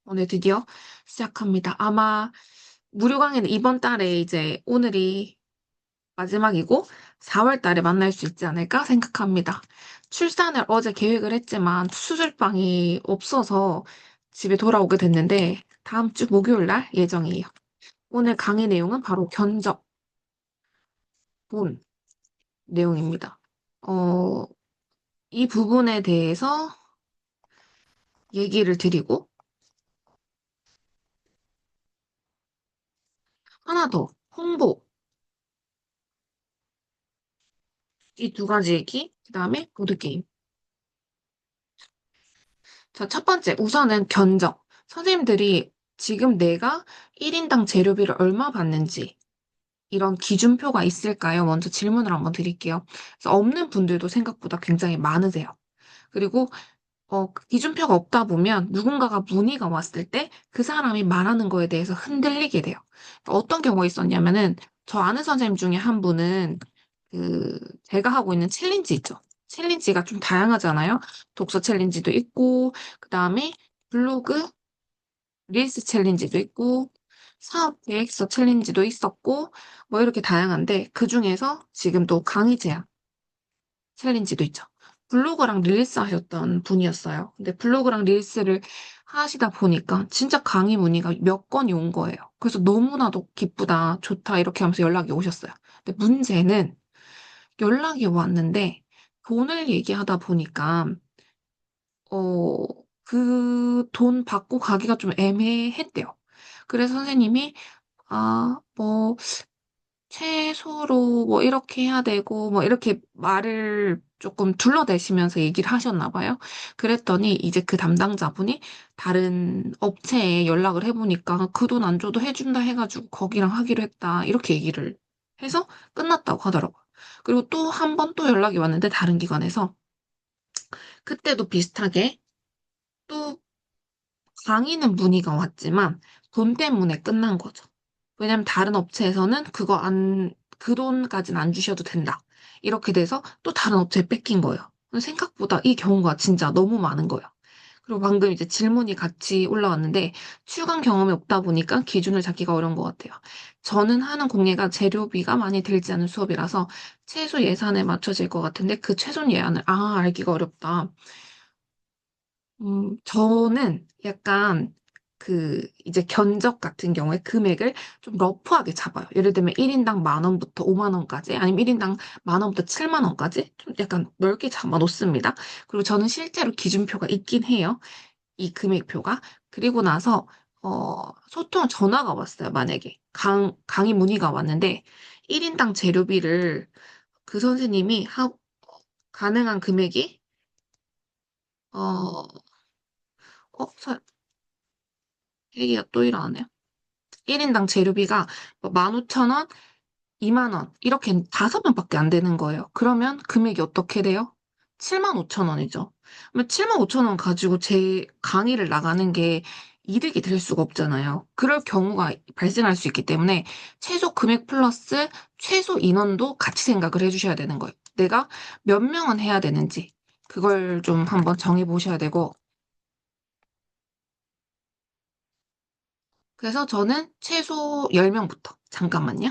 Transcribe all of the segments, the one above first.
오늘 드디어 시작합니다. 아마 무료 강의는 이번 달에 이제 오늘이 마지막이고 4월 달에 만날 수 있지 않을까 생각합니다. 출산을 어제 계획을 했지만 수술방이 없어서 집에 돌아오게 됐는데 다음 주 목요일 날 예정이에요. 오늘 강의 내용은 바로 견적 본 내용입니다. 어, 이 부분에 대해서 얘기를 드리고 하나 더 홍보 이 두 가지 얘기 그다음에 보드게임 자, 첫 번째, 우선은 견적. 선생님들이 지금 내가 1인당 재료비를 얼마 받는지, 이런 기준표가 있을까요? 먼저 질문을 한번 드릴게요. 그래서 없는 분들도 생각보다 굉장히 많으세요. 그리고, 그 기준표가 없다 보면 누군가가 문의가 왔을 때 그 사람이 말하는 거에 대해서 흔들리게 돼요. 어떤 경우가 있었냐면은, 저 아는 선생님 중에 한 분은 제가 하고 있는 챌린지 있죠. 챌린지가 좀 다양하잖아요. 독서 챌린지도 있고, 그 다음에 블로그, 릴스 챌린지도 있고, 사업 계획서 챌린지도 있었고, 뭐 이렇게 다양한데, 그 중에서 지금 또 강의 제안 챌린지도 있죠. 블로그랑 릴스 하셨던 분이었어요. 근데 블로그랑 릴스를 하시다 보니까 진짜 강의 문의가 몇 건이 온 거예요. 그래서 너무나도 기쁘다, 좋다, 이렇게 하면서 연락이 오셨어요. 근데 문제는 연락이 왔는데 돈을 얘기하다 보니까 어, 그 돈 받고 가기가 좀 애매했대요. 그래서 선생님이 뭐 최소로 뭐 이렇게 해야 되고 뭐 이렇게 말을 조금 둘러대시면서 얘기를 하셨나 봐요. 그랬더니 이제 그 담당자분이 다른 업체에 연락을 해보니까 그 돈 안 줘도 해준다 해가지고 거기랑 하기로 했다. 이렇게 얘기를 해서 끝났다고 하더라고요. 그리고 또 한 번 또 연락이 왔는데 다른 기관에서 그때도 비슷하게 또 강의는 문의가 왔지만 돈 때문에 끝난 거죠. 왜냐면 다른 업체에서는 그 돈까지는 안 주셔도 된다. 이렇게 돼서 또 다른 업체에 뺏긴 거예요. 생각보다 이 경우가 진짜 너무 많은 거예요. 그리고 방금 이제 질문이 같이 올라왔는데 출강 경험이 없다 보니까 기준을 잡기가 어려운 것 같아요. 저는 하는 공예가 재료비가 많이 들지 않은 수업이라서 최소 예산에 맞춰질 것 같은데 그 최소 예산을 알기가 어렵다. 저는 약간 이제 견적 같은 경우에 금액을 좀 러프하게 잡아요. 예를 들면 1인당 10,000원부터 50,000원까지, 아니면 1인당 10,000원부터 70,000원까지 좀 약간 넓게 잡아 놓습니다. 그리고 저는 실제로 기준표가 있긴 해요. 이 금액표가. 그리고 나서, 소통 전화가 왔어요. 만약에. 강의 문의가 왔는데, 1인당 재료비를 그 선생님이 가능한 금액이, 어, 어, 얘기가 또 일어나네요. 1인당 재료비가 15,000원, 2만 원, 이렇게 5명밖에 안 되는 거예요. 그러면 금액이 어떻게 돼요? 75,000원이죠. 그러면 75,000원 가지고 제 강의를 나가는 게 이득이 될 수가 없잖아요. 그럴 경우가 발생할 수 있기 때문에 최소 금액 플러스 최소 인원도 같이 생각을 해주셔야 되는 거예요. 내가 몇 명은 해야 되는지 그걸 좀 한번 정해 보셔야 되고 그래서 저는 최소 10명부터 잠깐만요.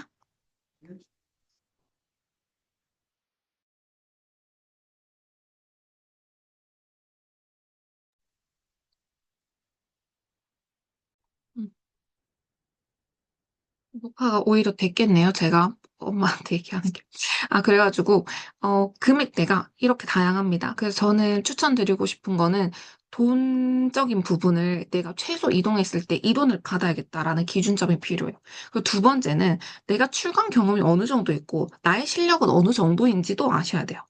녹화가 오히려 됐겠네요. 제가 엄마한테 얘기하는 게. 그래가지고, 금액대가 이렇게 다양합니다. 그래서 저는 추천드리고 싶은 거는 돈적인 부분을 내가 최소 이동했을 때 이 돈을 받아야겠다라는 기준점이 필요해요. 그리고 두 번째는 내가 출강 경험이 어느 정도 있고 나의 실력은 어느 정도인지도 아셔야 돼요.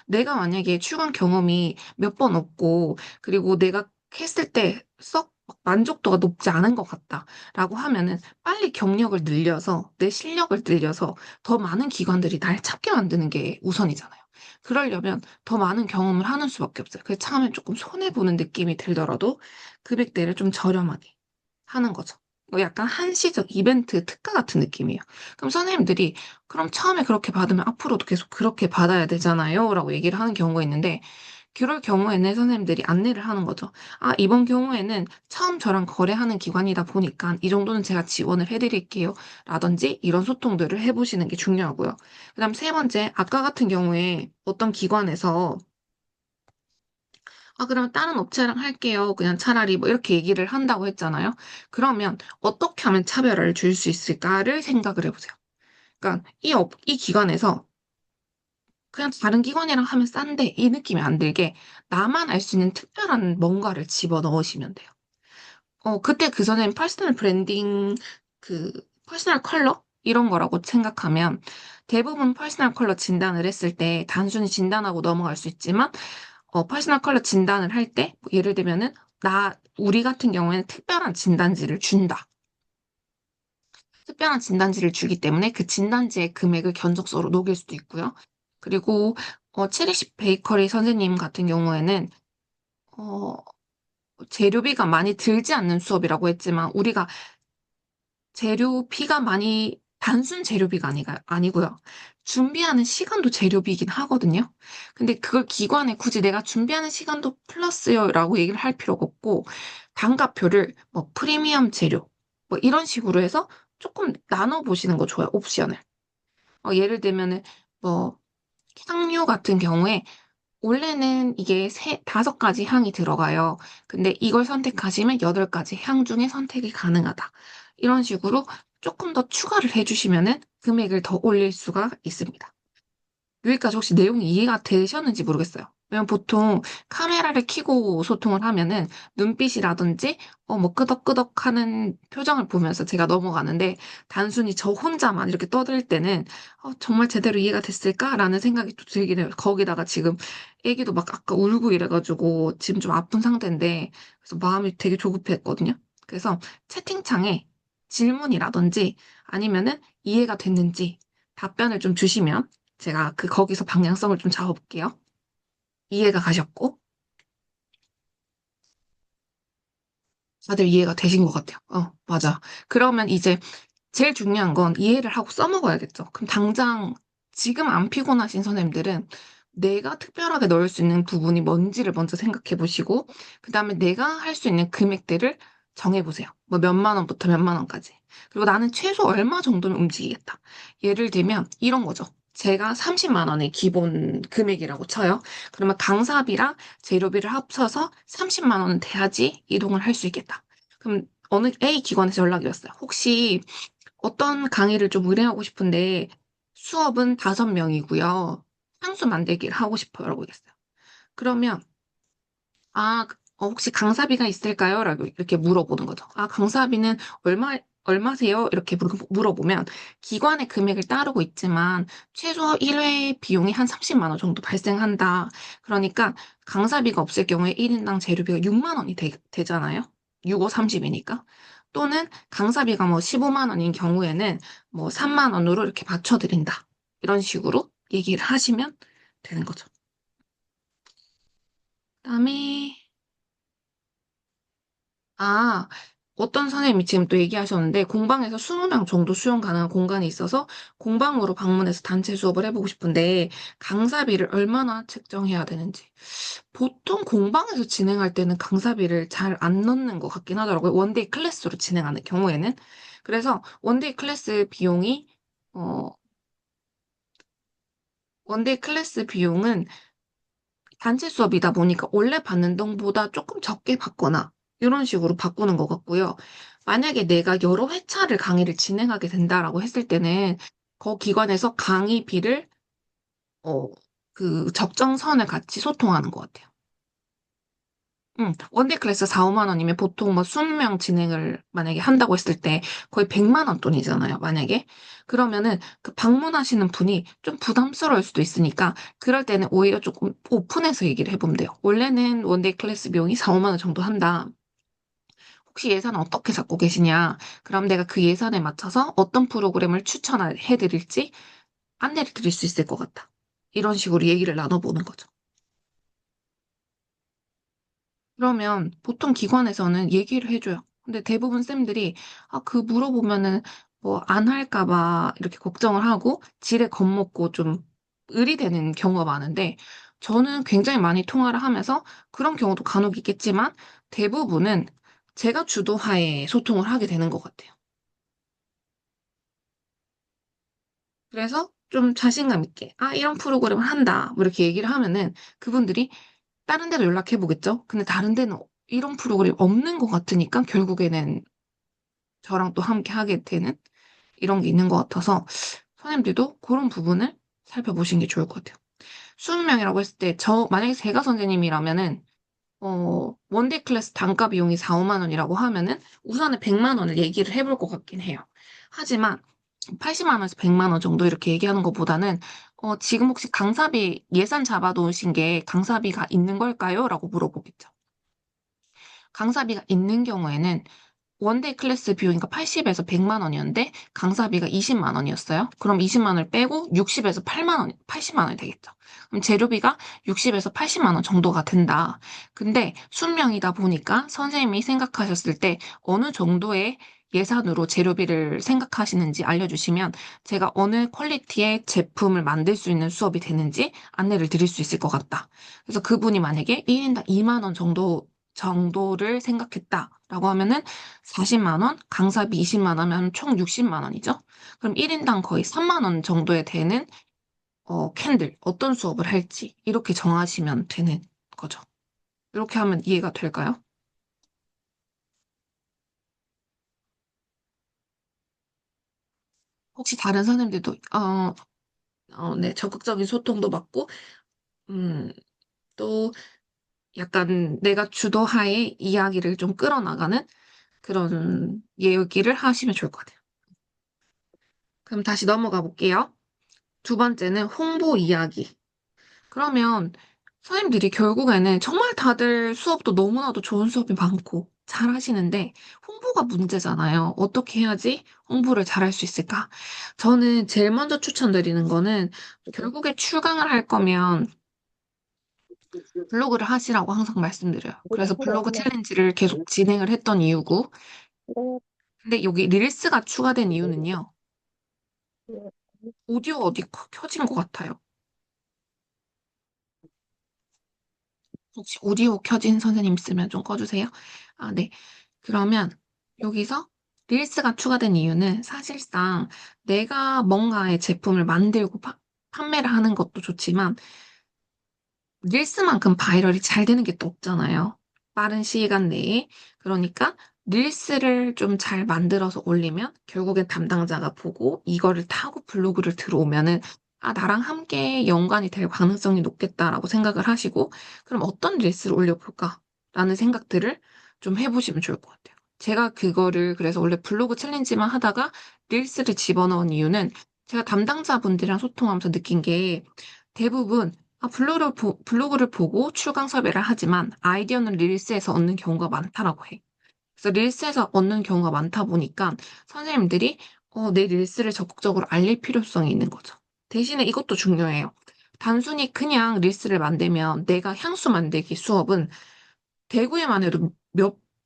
내가 만약에 출강 경험이 몇 번 없고 그리고 내가 했을 때 썩 만족도가 높지 않은 것 같다라고 하면은 빨리 경력을 늘려서 내 실력을 늘려서 더 많은 기관들이 날 찾게 만드는 게 우선이잖아요. 그러려면 더 많은 경험을 하는 수밖에 없어요. 그래서 처음에 조금 손해보는 느낌이 들더라도 금액대를 좀 저렴하게 하는 거죠. 약간 한시적 이벤트 특가 같은 느낌이에요. 그럼 선생님들이 그럼 처음에 그렇게 받으면 앞으로도 계속 그렇게 받아야 되잖아요. 라고 얘기를 하는 경우가 있는데 그럴 경우에는 선생님들이 안내를 하는 거죠. 아, 이번 경우에는 처음 저랑 거래하는 기관이다 보니까 이 정도는 제가 지원을 해드릴게요. 라든지 이런 소통들을 해보시는 게 중요하고요. 그다음 세 번째, 아까 같은 경우에 어떤 기관에서 아, 그러면 다른 업체랑 할게요. 그냥 차라리 뭐 이렇게 얘기를 한다고 했잖아요. 그러면 어떻게 하면 차별화를 줄 수 있을까를 생각을 해보세요. 그러니까 이 기관에서 그냥 다른 기관이랑 하면 싼데 이 느낌이 안 들게 나만 알 수 있는 특별한 뭔가를 집어 넣으시면 돼요. 그때 그 전엔 퍼스널 브랜딩, 그, 퍼스널 컬러? 이런 거라고 생각하면 대부분 퍼스널 컬러 진단을 했을 때 단순히 진단하고 넘어갈 수 있지만, 퍼스널 컬러 진단을 할 때, 뭐 예를 들면은, 우리 같은 경우에는 특별한 진단지를 준다. 특별한 진단지를 주기 때문에 그 진단지의 금액을 견적서로 녹일 수도 있고요. 그리고, 체리십 베이커리 선생님 같은 경우에는, 어, 재료비가 많이 들지 않는 수업이라고 했지만, 우리가 재료비가 많이 단순 재료비가 아니고요. 준비하는 시간도 재료비이긴 하거든요. 근데 그걸 기관에 굳이 내가 준비하는 시간도 플러스요라고 얘기를 할 필요가 없고 단가표를 뭐 프리미엄 재료 뭐 이런 식으로 해서 조금 나눠 보시는 거 좋아요. 옵션을. 예를 들면은 뭐 향료 같은 경우에 원래는 이게 다섯 가지 향이 들어가요. 근데 이걸 선택하시면 여덟 가지 향 중에 선택이 가능하다. 이런 식으로 조금 더 추가를 해주시면은 금액을 더 올릴 수가 있습니다. 여기까지 혹시 내용이 이해가 되셨는지 모르겠어요. 왜냐면 보통 카메라를 켜고 소통을 하면은 눈빛이라든지 뭐 끄덕끄덕 하는 표정을 보면서 제가 넘어가는데 단순히 저 혼자만 이렇게 떠들 때는 정말 제대로 이해가 됐을까라는 생각이 또 들긴 해요. 거기다가 지금 애기도 막 아까 울고 이래가지고 지금 좀 아픈 상태인데 그래서 마음이 되게 조급했거든요. 그래서 채팅창에 질문이라든지 아니면은 이해가 됐는지 답변을 좀 주시면 제가 거기서 방향성을 좀 잡아볼게요. 이해가 가셨고, 다들 이해가 되신 것 같아요. 맞아. 그러면 이제 제일 중요한 건 이해를 하고 써먹어야겠죠. 그럼 당장 지금 안 피곤하신 선생님들은 내가 특별하게 넣을 수 있는 부분이 뭔지를 먼저 생각해 보시고, 그 다음에 내가 할 수 있는 금액들을 정해 보세요. 뭐 몇만 원부터 몇만 원까지. 그리고 나는 최소 얼마 정도는 움직이겠다. 예를 들면 이런 거죠. 제가 30만 원의 기본 금액이라고 쳐요. 그러면 강사비랑 재료비를 합쳐서 30만 원은 돼야지 이동을 할 수 있겠다. 그럼 어느 A 기관에서 연락이 왔어요. 혹시 어떤 강의를 좀 의뢰하고 싶은데 수업은 5명이고요. 향수 만들기를 하고 싶어요. 라고 했어요. 그러면 혹시 강사비가 있을까요? 라고 이렇게 물어보는 거죠. 강사비는 얼마세요? 이렇게 물어보면 기관의 금액을 따르고 있지만 최소 1회 비용이 한 30만 원 정도 발생한다. 그러니까 강사비가 없을 경우에 1인당 재료비가 6만 원이 되잖아요. 6, 5, 30이니까. 또는 강사비가 뭐 15만 원인 경우에는 뭐 3만 원으로 이렇게 맞춰드린다. 이런 식으로 얘기를 하시면 되는 거죠. 그다음에 아, 어떤 선생님이 지금 또 얘기하셨는데, 공방에서 20명 정도 수용 가능한 공간이 있어서 공방으로 방문해서 단체 수업을 해보고 싶은데, 강사비를 얼마나 책정해야 되는지. 보통 공방에서 진행할 때는 강사비를 잘 안 넣는 것 같긴 하더라고요. 원데이 클래스로 진행하는 경우에는. 그래서 어, 원데이 클래스 비용은 단체 수업이다 보니까 원래 받는 돈보다 조금 적게 받거나 이런 식으로 바꾸는 것 같고요. 만약에 내가 여러 회차를 강의를 진행하게 된다라고 했을 때는 그 기관에서 강의비를 어, 그 적정선을 같이 소통하는 것 같아요. 원데이 클래스 4, 5만 원이면 보통 뭐 20명 진행을 만약에 한다고 했을 때 거의 100만 원 돈이잖아요, 만약에. 그러면은 그 방문하시는 분이 좀 부담스러울 수도 있으니까 그럴 때는 오히려 조금 오픈해서 얘기를 해보면 돼요. 원래는 원데이 클래스 비용이 4, 5만 원 정도 한다. 혹시 예산 어떻게 잡고 계시냐? 그럼 내가 그 예산에 맞춰서 어떤 프로그램을 추천해 드릴지 안내를 드릴 수 있을 것 같다. 이런 식으로 얘기를 나눠보는 거죠. 그러면 보통 기관에서는 얘기를 해줘요. 근데 대부분 쌤들이 그 물어보면은 뭐 안 할까 봐 이렇게 걱정을 하고 지레 겁먹고 좀 의리되는 경우가 많은데 저는 굉장히 많이 통화를 하면서 그런 경우도 간혹 있겠지만 대부분은 제가 주도하에 소통을 하게 되는 것 같아요. 그래서 좀 자신감 있게, 아, 이런 프로그램을 한다. 뭐 이렇게 얘기를 하면은 그분들이 다른 데도 연락해 보겠죠? 근데 다른 데는 이런 프로그램 없는 것 같으니까 결국에는 저랑 또 함께 하게 되는 이런 게 있는 것 같아서 선생님들도 그런 부분을 살펴보시는 게 좋을 것 같아요. 20명이라고 했을 때, 만약에 제가 선생님이라면은, 원데이 클래스 단가 비용이 4, 5만 원이라고 하면은 우선은 100만 원을 얘기를 해볼 것 같긴 해요. 하지만 80만 원에서 100만 원 정도 이렇게 얘기하는 것보다는, 지금 혹시 강사비 예산 잡아놓으신 게 강사비가 있는 걸까요? 라고 물어보겠죠. 강사비가 있는 경우에는 원데이 클래스 비용이니까 80에서 100만 원이었는데 강사비가 20만 원이었어요. 그럼 20만 원을 빼고 60에서 8만 원, 80만 원이 되겠죠. 그럼 재료비가 60에서 80만 원 정도가 된다. 근데 순명이다 보니까 선생님이 생각하셨을 때 어느 정도의 예산으로 재료비를 생각하시는지 알려주시면 제가 어느 퀄리티의 제품을 만들 수 있는 수업이 되는지 안내를 드릴 수 있을 것 같다. 그래서 그분이 만약에 1인당 2만 원 정도를 생각했다라고 하면은 40만 원, 강사비 20만 원 하면 총 60만 원이죠. 그럼 1인당 거의 3만 원 정도에 되는 캔들 어떤 수업을 할지 이렇게 정하시면 되는 거죠. 이렇게 하면 이해가 될까요? 혹시 다른 선생님들도 네, 적극적인 소통도 맞고 음, 또 약간 내가 주도하에 이야기를 좀 끌어나가는 그런 얘기를 하시면 좋을 것 같아요. 그럼 다시 넘어가 볼게요. 두 번째는 홍보 이야기. 그러면 선생님들이 결국에는 정말 다들 수업도 너무나도 좋은 수업이 많고 잘 하시는데 홍보가 문제잖아요. 어떻게 해야지 홍보를 잘할 수 있을까? 저는 제일 먼저 추천드리는 거는 결국에 출강을 할 거면 블로그를 하시라고 항상 말씀드려요. 그래서 블로그 챌린지를 계속 진행을 했던 이유고 근데 여기 릴스가 추가된 이유는요. 오디오 어디 켜진 것 같아요. 혹시 오디오 켜진 선생님 있으면 좀 꺼주세요. 아, 네. 그러면 여기서 릴스가 추가된 이유는 사실상 내가 뭔가의 제품을 만들고 판매를 하는 것도 좋지만 릴스만큼 바이럴이 잘 되는 게 또 없잖아요. 빠른 시간 내에. 그러니까 릴스를 좀 잘 만들어서 올리면 결국엔 담당자가 보고 이거를 타고 블로그를 들어오면은 아, 나랑 함께 연관이 될 가능성이 높겠다라고 생각을 하시고 그럼 어떤 릴스를 올려볼까? 라는 생각들을 좀 해보시면 좋을 것 같아요. 제가 그거를 그래서 원래 블로그 챌린지만 하다가 릴스를 집어넣은 이유는 제가 담당자분들이랑 소통하면서 느낀 게 대부분 블로그를 보고 출강 섭외를 하지만 아이디어는 릴스에서 얻는 경우가 많다라고 해. 그래서 릴스에서 얻는 경우가 많다 보니까 선생님들이 내 릴스를 적극적으로 알릴 필요성이 있는 거죠. 대신에 이것도 중요해요. 단순히 그냥 릴스를 만들면 내가 향수 만들기 수업은 대구에만 해도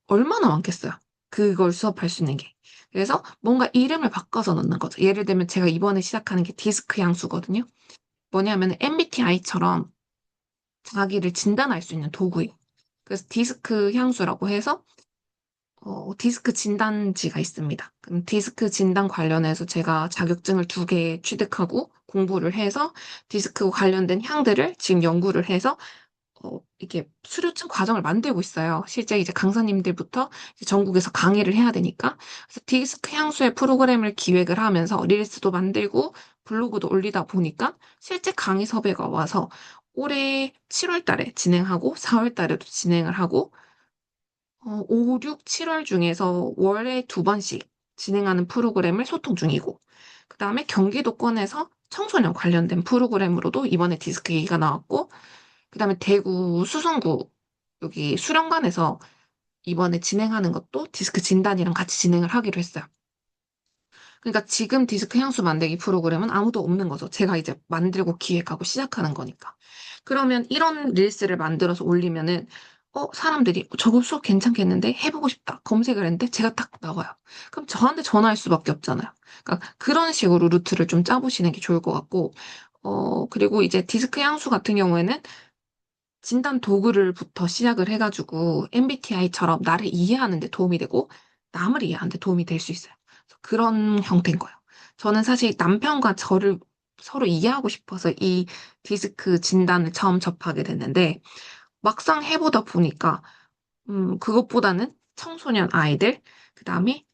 얼마나 많겠어요. 그걸 수업할 수 있는 게. 그래서 뭔가 이름을 바꿔서 넣는 거죠. 예를 들면 제가 이번에 시작하는 게 디스크 향수거든요. 뭐냐면 MBTI처럼 자기를 진단할 수 있는 도구예요. 그래서 디스크 향수라고 해서 디스크 진단지가 있습니다. 그럼 디스크 진단 관련해서 제가 자격증을 2개 취득하고 공부를 해서 디스크 관련된 향들을 지금 연구를 해서 이게 수료증 과정을 만들고 있어요. 실제 이제 강사님들부터 이제 전국에서 강의를 해야 되니까. 그래서 디스크 향수의 프로그램을 기획을 하면서 릴스도 만들고 블로그도 올리다 보니까 실제 강의 섭외가 와서 올해 7월 달에 진행하고 4월 달에도 진행을 하고 5, 6, 7월 중에서 월에 2번씩 진행하는 프로그램을 소통 중이고 그다음에 경기도권에서 청소년 관련된 프로그램으로도 이번에 디스크 얘기가 나왔고 그다음에 대구 수성구 여기 수련관에서 이번에 진행하는 것도 디스크 진단이랑 같이 진행을 하기로 했어요. 그러니까 지금 디스크 향수 만들기 프로그램은 아무도 없는 거죠. 제가 이제 만들고 기획하고 시작하는 거니까. 그러면 이런 릴스를 만들어서 올리면은 사람들이 저거 수업 괜찮겠는데 해보고 싶다 검색을 했는데 제가 딱 나와요. 그럼 저한테 전화할 수밖에 없잖아요. 그러니까 그런 식으로 루트를 좀 짜보시는 게 좋을 것 같고 그리고 이제 디스크 향수 같은 경우에는 진단 도구를부터 시작을 해가지고 MBTI처럼 나를 이해하는 데 도움이 되고 남을 이해하는 데 도움이 될 수 있어요. 그래서 그런 형태인 거예요. 저는 사실 남편과 저를 서로 이해하고 싶어서 이 디스크 진단을 처음 접하게 됐는데 막상 해보다 보니까 그것보다는 청소년 아이들, 그 다음에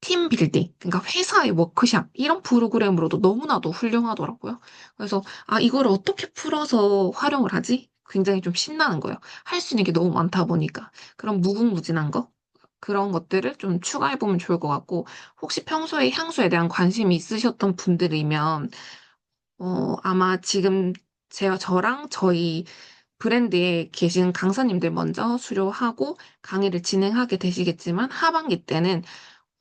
팀 빌딩, 그러니까 회사의 워크샵, 이런 프로그램으로도 너무나도 훌륭하더라고요. 그래서, 아, 이걸 어떻게 풀어서 활용을 하지? 굉장히 좀 신나는 거예요. 할 수 있는 게 너무 많다 보니까. 그런 무궁무진한 거? 그런 것들을 좀 추가해보면 좋을 것 같고, 혹시 평소에 향수에 대한 관심이 있으셨던 분들이면, 아마 지금 저랑 저희 브랜드에 계신 강사님들 먼저 수료하고 강의를 진행하게 되시겠지만 하반기 때는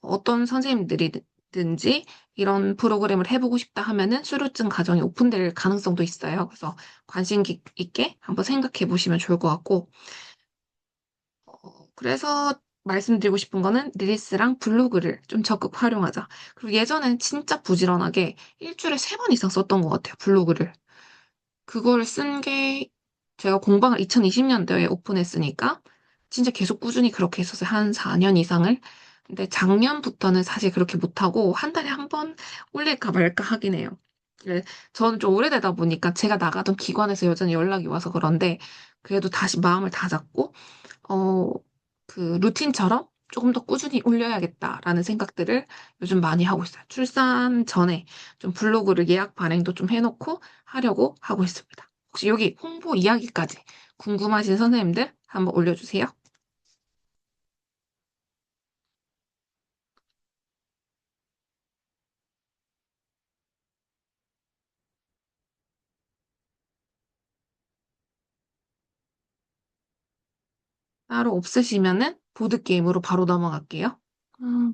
어떤 선생님들이든지 이런 프로그램을 해보고 싶다 하면은 수료증 과정이 오픈될 가능성도 있어요. 그래서 관심 있게 한번 생각해 보시면 좋을 것 같고, 그래서 말씀드리고 싶은 거는 릴스랑 블로그를 좀 적극 활용하자. 그리고 예전엔 진짜 부지런하게 일주일에 3번 이상 썼던 것 같아요, 블로그를. 그걸 쓴 게 제가 공방을 2020년도에 오픈했으니까 진짜 계속 꾸준히 그렇게 했었어요. 한 4년 이상을. 근데 작년부터는 사실 그렇게 못하고 한 달에 한 번 올릴까 말까 하긴 해요. 네, 저는 좀 오래되다 보니까 제가 나가던 기관에서 여전히 연락이 와서 그런데 그래도 다시 마음을 다잡고 어, 그 루틴처럼 조금 더 꾸준히 올려야겠다라는 생각들을 요즘 많이 하고 있어요. 출산 전에 좀 블로그를 예약 발행도 좀 해놓고 하려고 하고 있습니다. 혹시 여기 홍보 이야기까지 궁금하신 선생님들 한번 올려주세요. 따로 없으시면은 보드게임으로 바로 넘어갈게요. 음,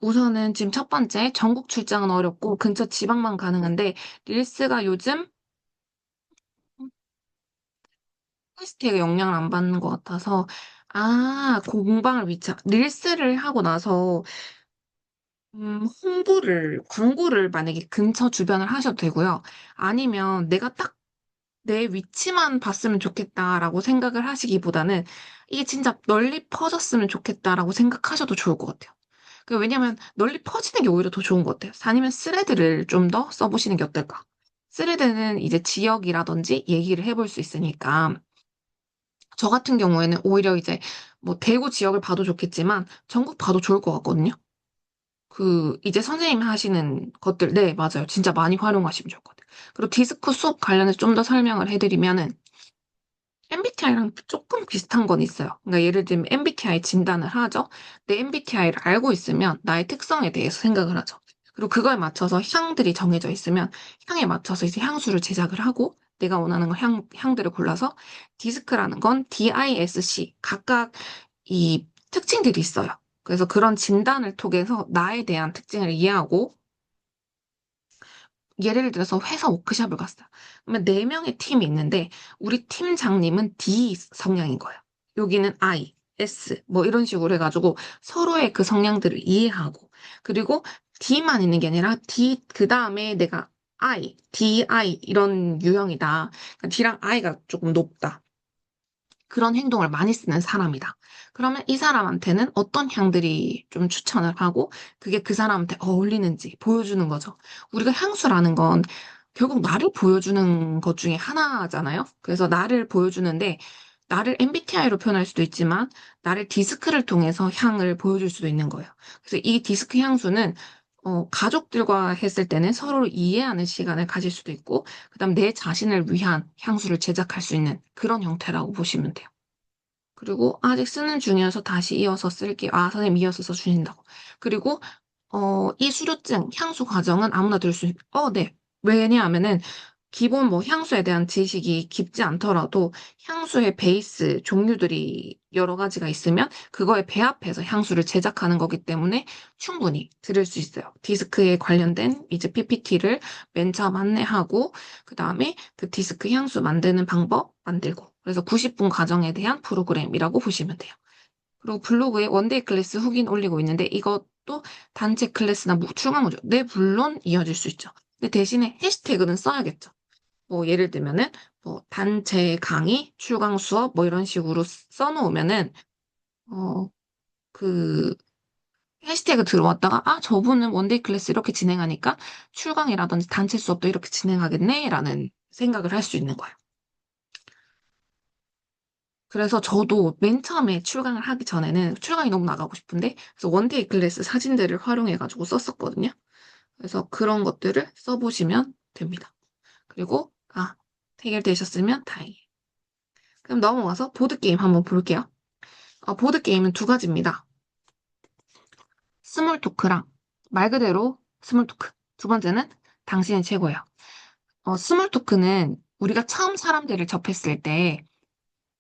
우선은 지금 첫 번째, 전국 출장은 어렵고 근처 지방만 가능한데 릴스가 요즘 팟캐스트에 영향을 안 받는 것 같아서 공방을 릴스를 하고 나서 광고를 만약에 근처 주변을 하셔도 되고요. 아니면 내가 딱 내 위치만 봤으면 좋겠다라고 생각을 하시기보다는 이게 진짜 널리 퍼졌으면 좋겠다라고 생각하셔도 좋을 것 같아요. 왜냐면 널리 퍼지는 게 오히려 더 좋은 것 같아요. 아니면 스레드를 좀 더 써보시는 게 어떨까? 스레드는 이제 지역이라든지 얘기를 해볼 수 있으니까 저 같은 경우에는 오히려 이제 뭐 대구 지역을 봐도 좋겠지만 전국 봐도 좋을 것 같거든요. 이제 선생님이 하시는 것들, 네, 맞아요. 진짜 많이 활용하시면 좋을 것 같아요. 그리고 디스크 수업 관련해서 좀 더 설명을 해드리면은, MBTI랑 조금 비슷한 건 있어요. 그러니까 예를 들면 MBTI 진단을 하죠. 내 MBTI를 알고 있으면 나의 특성에 대해서 생각을 하죠. 그리고 그거에 맞춰서 향들이 정해져 있으면 향에 맞춰서 이제 향수를 제작을 하고 내가 원하는 향들을 골라서 디스크라는 건 DISC 각각 이 특징들이 있어요. 그래서 그런 진단을 통해서 나에 대한 특징을 이해하고 예를 들어서 회사 워크숍을 갔어요. 그러면 네 명의 팀이 있는데 우리 팀장님은 D 성향인 거예요. 여기는 I, S 뭐 이런 식으로 해가지고 서로의 그 성향들을 이해하고 그리고 D만 있는 게 아니라 D 그 다음에 내가 I, D, I 이런 유형이다. 그러니까 D랑 I가 조금 높다. 그런 행동을 많이 쓰는 사람이다. 그러면 이 사람한테는 어떤 향들이 좀 추천을 하고 그게 그 사람한테 어울리는지 보여주는 거죠. 우리가 향수라는 건 결국 나를 보여주는 것 중에 하나잖아요. 그래서 나를 보여주는데 나를 MBTI로 표현할 수도 있지만 나를 디스크를 통해서 향을 보여줄 수도 있는 거예요. 그래서 이 디스크 향수는 가족들과 했을 때는 서로를 이해하는 시간을 가질 수도 있고, 그다음 내 자신을 위한 향수를 제작할 수 있는 그런 형태라고 보시면 돼요. 그리고 아직 쓰는 중이어서 다시 이어서 쓸게요. 선생님 이어서 써주신다고. 그리고, 이 수료증, 향수 과정은 아무나 들을 수, 네. 왜냐하면은, 기본 뭐 향수에 대한 지식이 깊지 않더라도 향수의 베이스 종류들이 여러 가지가 있으면 그거에 배합해서 향수를 제작하는 거기 때문에 충분히 들을 수 있어요. 디스크에 관련된 이제 PPT를 맨 처음 안내하고 그 다음에 그 디스크 향수 만드는 방법 만들고 그래서 90분 과정에 대한 프로그램이라고 보시면 돼요. 그리고 블로그에 원데이 클래스 후기는 올리고 있는데 이것도 단체 클래스나 출강호죠. 네, 물론 이어질 수 있죠. 근데 대신에 해시태그는 써야겠죠. 뭐 예를 들면은 뭐 단체 강의, 출강 수업 뭐 이런 식으로 써놓으면은 어 그 해시태그 들어왔다가 아 저분은 원데이 클래스 이렇게 진행하니까 출강이라든지 단체 수업도 이렇게 진행하겠네라는 생각을 할 수 있는 거예요. 그래서 저도 맨 처음에 출강을 하기 전에는 출강이 너무 나가고 싶은데 그래서 원데이 클래스 사진들을 활용해가지고 썼었거든요. 그래서 그런 것들을 써보시면 됩니다. 그리고 해결되셨으면 다행이에요. 그럼 넘어가서 보드게임 한번 볼게요. 보드게임은 두 가지입니다. 스몰 토크랑 말 그대로 스몰 토크. 두 번째는 당신이 최고예요. 스몰 토크는 우리가 처음 사람들을 접했을 때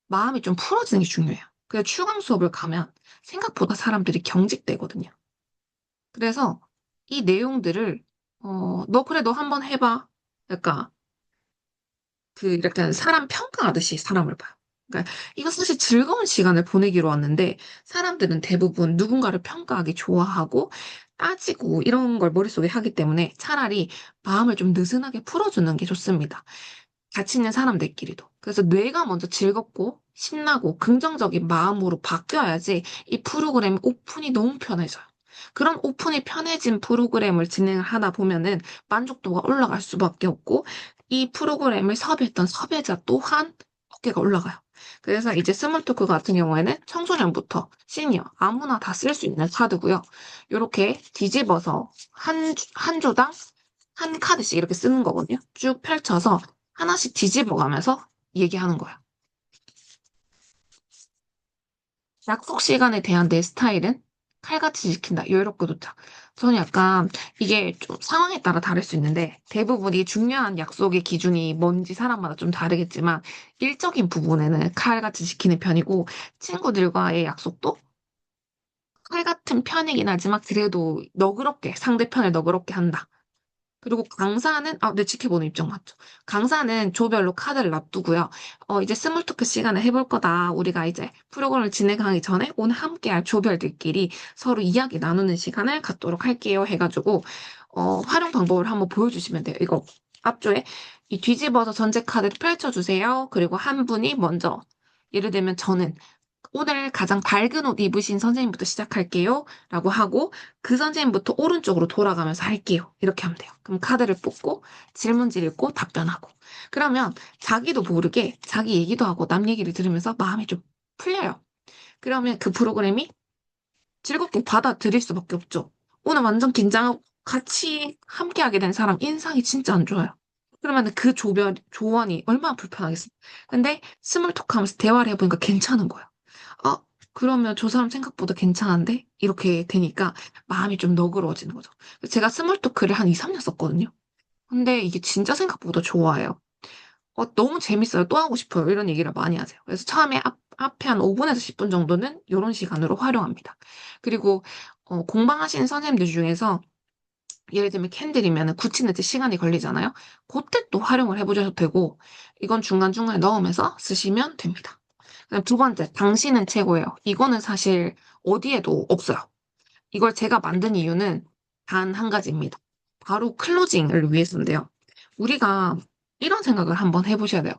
마음이 좀 풀어지는 게 중요해요. 그래서 추강 수업을 가면 생각보다 사람들이 경직되거든요. 그래서 이 내용들을 너 그래 너 한번 해봐. 약간 약간 사람 평가하듯이 사람을 봐요. 그러니까 이거 사실 즐거운 시간을 보내기로 왔는데 사람들은 대부분 누군가를 평가하기 좋아하고 따지고 이런 걸 머릿속에 하기 때문에 차라리 마음을 좀 느슨하게 풀어주는 게 좋습니다. 같이 있는 사람들끼리도. 그래서 뇌가 먼저 즐겁고 신나고 긍정적인 마음으로 바뀌어야지 이 프로그램 오픈이 너무 편해져요. 그런 오픈이 편해진 프로그램을 진행을 하다 보면은 만족도가 올라갈 수밖에 없고 이 프로그램을 섭외했던 섭외자 또한 어깨가 올라가요. 그래서 이제 스몰토크 같은 경우에는 청소년부터 시니어 아무나 다 쓸 수 있는 카드고요. 이렇게 뒤집어서 한 조당 한 카드씩 이렇게 쓰는 거거든요. 쭉 펼쳐서 하나씩 뒤집어 가면서 얘기하는 거야. 약속 시간에 대한 내 스타일은 칼같이 지킨다. 여유롭고 좋다. 저는 약간 이게 좀 상황에 따라 다를 수 있는데 대부분이 중요한 약속의 기준이 뭔지 사람마다 좀 다르겠지만 일적인 부분에는 칼같이 지키는 편이고 친구들과의 약속도 칼 같은 편이긴 하지만 그래도 너그럽게 상대편을 너그럽게 한다. 그리고 강사는, 네, 지켜보는 입장 맞죠. 강사는 조별로 카드를 놔두고요. 이제 스몰 토크 시간에 해볼 거다. 우리가 이제 프로그램을 진행하기 전에 오늘 함께할 조별들끼리 서로 이야기 나누는 시간을 갖도록 할게요. 해가지고, 활용 방법을 한번 보여주시면 돼요. 이거 앞쪽에 이 뒤집어서 전체 카드를 펼쳐주세요. 그리고 한 분이 먼저, 예를 들면 저는 오늘 가장 밝은 옷 입으신 선생님부터 시작할게요. 라고 하고 그 선생님부터 오른쪽으로 돌아가면서 할게요. 이렇게 하면 돼요. 그럼 카드를 뽑고 질문지 읽고 답변하고. 그러면 자기도 모르게 자기 얘기도 하고 남 얘기를 들으면서 마음이 좀 풀려요. 그러면 그 프로그램이 즐겁게 받아들일 수밖에 없죠. 오늘 완전 긴장하고 같이 함께하게 된 사람 인상이 진짜 안 좋아요. 그러면 그 조언이 얼마나 불편하겠어요. 근데 스몰 토크 하면서 대화를 해보니까 괜찮은 거예요. 아, 그러면 저 사람 생각보다 괜찮은데? 이렇게 되니까 마음이 좀 너그러워지는 거죠. 제가 스몰 토크를 한 2, 3년 썼거든요. 근데 이게 진짜 생각보다 좋아요. 너무 재밌어요. 또 하고 싶어요. 이런 얘기를 많이 하세요. 그래서 처음에 앞에 한 5분에서 10분 정도는 이런 시간으로 활용합니다. 그리고 공방하시는 선생님들 중에서 예를 들면 캔들이면 굳히는데 시간이 걸리잖아요. 그때 또 활용을 해보셔도 되고 이건 중간중간에 넣으면서 쓰시면 됩니다. 그다음 두 번째, 당신은 최고예요. 이거는 사실 어디에도 없어요. 이걸 제가 만든 이유는 단 한 가지입니다. 바로 클로징을 위해서인데요. 우리가 이런 생각을 한번 해보셔야 돼요.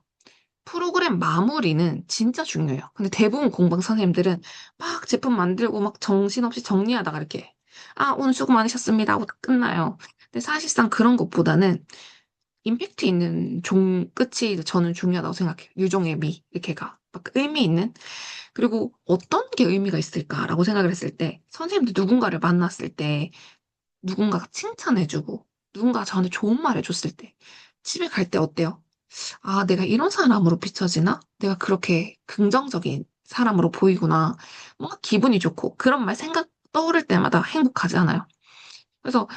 프로그램 마무리는 진짜 중요해요. 근데 대부분 공방 선생님들은 막 제품 만들고 막 정신없이 정리하다가 이렇게 오늘 수고 많으셨습니다 하고 딱 끝나요. 근데 사실상 그런 것보다는 임팩트 있는 끝이 저는 중요하다고 생각해요. 유종의 미, 이렇게가. 막 의미 있는? 그리고 어떤 게 의미가 있을까라고 생각을 했을 때, 선생님들 누군가를 만났을 때, 누군가가 칭찬해주고, 누군가가 저한테 좋은 말 해줬을 때, 집에 갈 때 어때요? 내가 이런 사람으로 비춰지나? 내가 그렇게 긍정적인 사람으로 보이구나. 뭔가 기분이 좋고, 그런 말 떠오를 때마다 행복하지 않아요? 그래서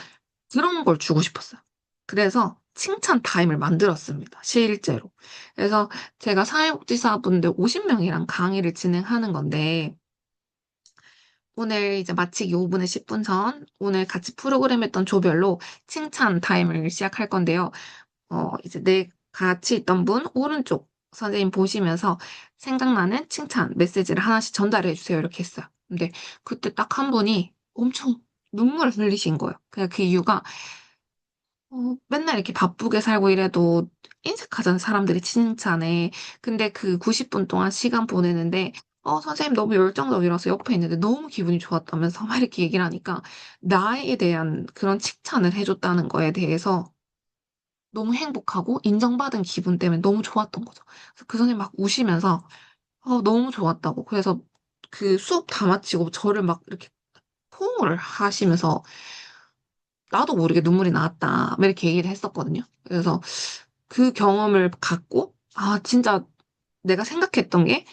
그런 걸 주고 싶었어요. 그래서 칭찬 타임을 만들었습니다. 실제로. 그래서 제가 사회복지사분들 50명이랑 강의를 진행하는 건데, 오늘 이제 마치기 5분에 10분 전, 오늘 같이 프로그램 했던 조별로 칭찬 타임을 시작할 건데요. 이제 같이 있던 분 오른쪽 선생님 보시면서 생각나는 칭찬 메시지를 하나씩 전달해 주세요. 이렇게 했어요. 근데 그때 딱 한 분이 엄청 눈물을 흘리신 거예요. 그냥 그 이유가 맨날 이렇게 바쁘게 살고 이래도 인색하잖아, 사람들이 칭찬에. 근데 그 90분 동안 시간 보내는데, 선생님 너무 열정적이라서 옆에 있는데 너무 기분이 좋았다면서 막 이렇게 얘기를 하니까 나에 대한 그런 칭찬을 해줬다는 거에 대해서 너무 행복하고 인정받은 기분 때문에 너무 좋았던 거죠. 그래서 그 선생님 막 우시면서 너무 좋았다고. 그래서 그 수업 다 마치고 저를 막 이렇게 포옹을 하시면서 나도 모르게 눈물이 나왔다. 막 이렇게 얘기를 했었거든요. 그래서 그 경험을 갖고, 진짜 내가 생각했던 게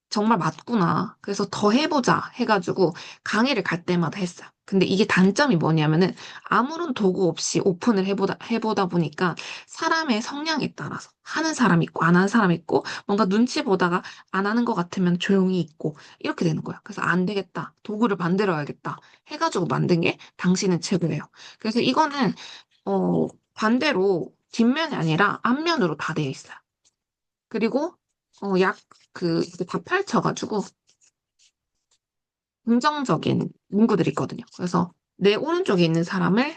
정말 맞구나. 그래서 더 해보자 해가지고 강의를 갈 때마다 했어요. 근데 이게 단점이 뭐냐면은 아무런 도구 없이 오픈을 해보다 보니까 사람의 성향에 따라서 하는 사람 있고 안 하는 사람 있고 뭔가 눈치 보다가 안 하는 것 같으면 조용히 있고 이렇게 되는 거야. 그래서 안 되겠다. 도구를 만들어야겠다. 해가지고 만든 게 당신은 최고예요. 그래서 이거는, 어, 반대로 뒷면이 아니라 앞면으로 다 되어 있어요. 그리고 이렇게 다 펼쳐가지고 긍정적인 문구들이 있거든요. 그래서 내 오른쪽에 있는 사람을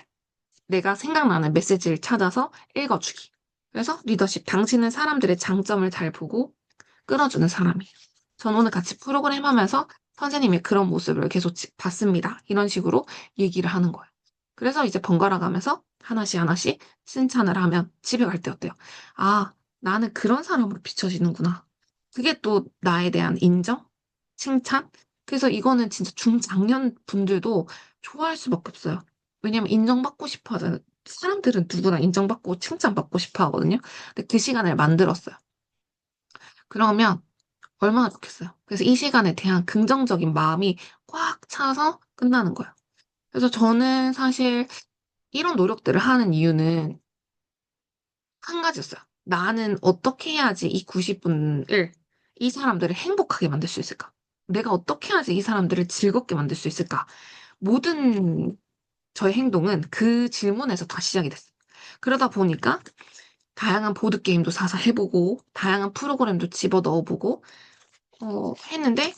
내가 생각나는 메시지를 찾아서 읽어주기. 그래서 리더십, 당신은 사람들의 장점을 잘 보고 끌어주는 사람이에요. 전 오늘 같이 프로그램 하면서 선생님의 그런 모습을 계속 봤습니다. 이런 식으로 얘기를 하는 거예요. 그래서 이제 번갈아 가면서 하나씩 하나씩 칭찬을 하면 집에 갈 때 어때요? 아, 나는 그런 사람으로 비춰지는구나. 그게 또 나에 대한 인정? 칭찬? 그래서 이거는 진짜 중장년 분들도 좋아할 수밖에 없어요. 왜냐면 인정받고 싶어 하잖아요. 사람들은 누구나 인정받고 칭찬받고 싶어 하거든요. 근데 그 시간을 만들었어요. 그러면 얼마나 좋겠어요. 그래서 이 시간에 대한 긍정적인 마음이 꽉 차서 끝나는 거예요. 그래서 저는 사실 이런 노력들을 하는 이유는 한 가지였어요. 나는 어떻게 해야지 이 90분을 이 사람들을 행복하게 만들 수 있을까? 내가 어떻게 해야지 이 사람들을 즐겁게 만들 수 있을까? 모든 저의 행동은 그 질문에서 다 시작이 됐어요. 그러다 보니까 다양한 보드게임도 사서 해보고, 다양한 프로그램도 집어 넣어보고, 했는데,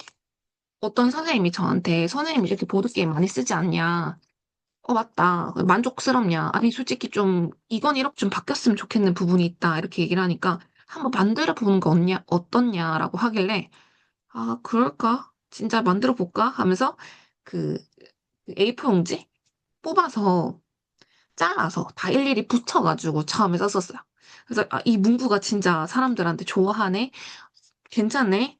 어떤 선생님이 저한테, 선생님 이렇게 보드게임 많이 쓰지 않냐? 맞다. 만족스럽냐? 아니, 솔직히 좀, 이건 이렇게 좀 바뀌었으면 좋겠는 부분이 있다. 이렇게 얘기를 하니까, 한번 만들어 보는 거 어떻냐라고 하길래, 그럴까? 진짜 만들어 볼까? 하면서, 그, A4 용지 뽑아서, 잘라서 다 일일이 붙여가지고 처음에 썼었어요. 그래서, 이 문구가 진짜 사람들한테 좋아하네? 괜찮네?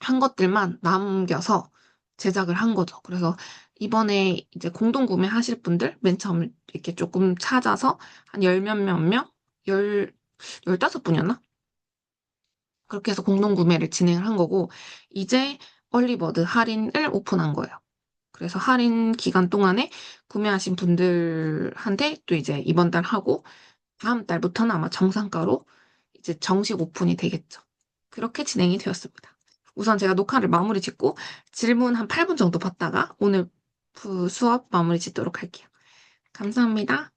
한 것들만 남겨서 제작을 한 거죠. 그래서 이번에 이제 공동 구매하실 분들 맨 처음 이렇게 조금 찾아서 한 열 몇 명? 열, 15분이었나? 그렇게 해서 공동 구매를 진행을 한 거고, 이제 얼리버드 할인을 오픈한 거예요. 그래서 할인 기간 동안에 구매하신 분들한테 또 이제 이번 달 하고, 다음 달부터는 아마 정상가로 이제 정식 오픈이 되겠죠. 그렇게 진행이 되었습니다. 우선 제가 녹화를 마무리 짓고 질문 한 8분 정도 받다가 오늘 수업 마무리 짓도록 할게요. 감사합니다.